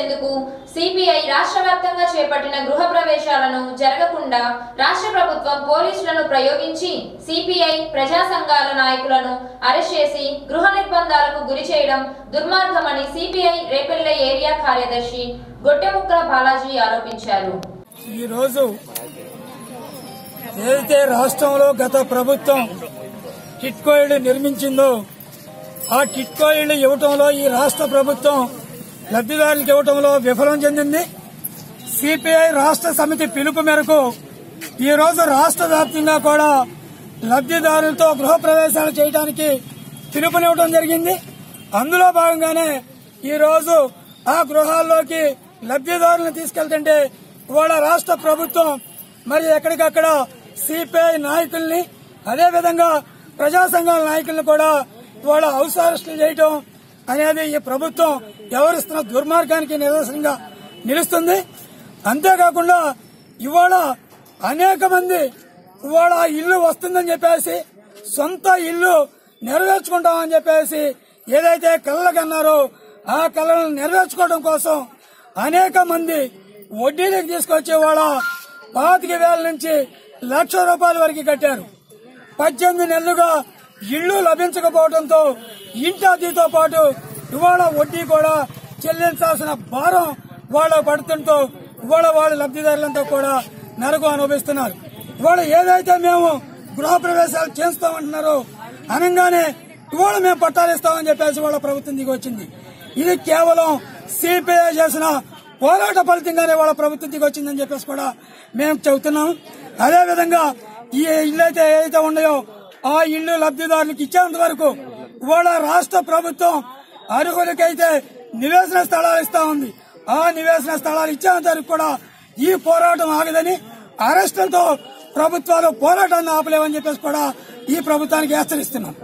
నిరోధించేందుకు సిపిఐ రాష్ట్ర వ్యాప్తంగా చేపట్టిన గృహ ప్రవేశాలను జరగకుండా రాష్ట్ర ప్రభుత్వం పోలీసులను ప్రయోగించి సిపిఐ ప్రజా సంఘాల నాయకులను అరెస్ట్ చేసి గృహ నిర్బంధాలకు గురి చేయడం దుర్మార్గమని సిపిఐ రేపల్లె ఏరియా కార్యదర్శి గొట్టెముక్కల బాలాజీ ఆరోపించారు. ఈ రోజు ఏదైతే రాష్ట్రంలో గత ప్రభుత్వం టిట్కో ఇళ్లు నిర్మించిందో ఆ టిట్కో ఇళ్లు ఇవ్వటంలో ఈ రాష్ట్ర ప్రభుత్వం లబ్దిదారులకు ఇవ్వటంలో విఫలం చెందింది. సిపిఐ రాష్ట్ర సమితి పిలుపు మేరకు ఈ రోజు రాష్ట్ర వ్యాప్తంగా కూడా లబ్దిదారులతో గృహ ప్రవేశాలు చేయడానికి పిలుపునివ్వడం జరిగింది. అందులో భాగంగానే ఈ రోజు ఆ గృహాల్లోకి లబ్దిదారులను తీసుకెళ్తుంటే ఇవాళ రాష్ట్ర ప్రభుత్వం మరి ఎక్కడికక్కడ సిపిఐ నాయకుల్ని అదేవిధంగా ప్రజా సంఘాల నాయకులను కూడా ఇవాళ హౌస్ అరెస్టులు చేయటం అనేది ఈ ప్రభుత్వం వ్యవహరిస్తున్న దుర్మార్గానికి నిదర్శనంగా నిలుస్తుంది. అంతేకాకుండా ఇవాళ అనేక మంది ఇవాళ ఇల్లు వస్తుందని చెప్పేసి సొంత ఇల్లు నెరవేర్చుకుంటామని చెప్పేసి ఏదైతే కలలు అన్నారో ఆ కళలను నెరవేర్చుకోవడం కోసం అనేక మంది వడ్డీలకు తీసుకొచ్చి ఇవాళ 25,000 నుంచి ₹1,00,000 వరకు కట్టారు. 18 నెలలుగా ఇళ్లు లభించకపోవడంతో ఇంటి అద్దెతో పాటు ఇవాళ వడ్డీ కూడా చెల్లించాల్సిన భారం వాళ్ళ పడుతుంటో ఇవాళ వాళ్ళ లబ్దిదారులంతా కూడా నరకం అనుభవిస్తున్నారు. ఇవాళ ఏదైతే మేము గృహ ప్రవేశాలు చేస్తామంటున్నారో అనగానే ఇవాళ మేము పట్టాలు ఇస్తామని చెప్పేసి వాళ్ళ ప్రభుత్వం దిగి వచ్చింది. ఇది కేవలం సిపిఐ చేసిన పోరాట ఫలితంగానే వాళ్ళ ప్రభుత్వం దిగి వచ్చిందని చెప్పేసి కూడా మేము చెబుతున్నాం. అదేవిధంగా ఈ ఇల్లు అయితే ఏదైతే ఉన్నాయో ఆ ఇల్లు లబ్దిదారులకు ఇచ్చేంత వరకు ఇవాళ రాష్ట్ర ప్రభుత్వం అర్హులకైతే నివేశన స్థలాలు ఇస్తా ఉంది. ఆ నివేశన స్థలాలు ఇచ్చేంత వరకు కూడా ఈ పోరాటం ఆగదని, అరెస్టులతో ప్రభుత్వాలు పోరాటాన్ని ఆపలేవని చెప్పేసి కూడా ఈ ప్రభుత్వానికి హెచ్చరిస్తున్నాం.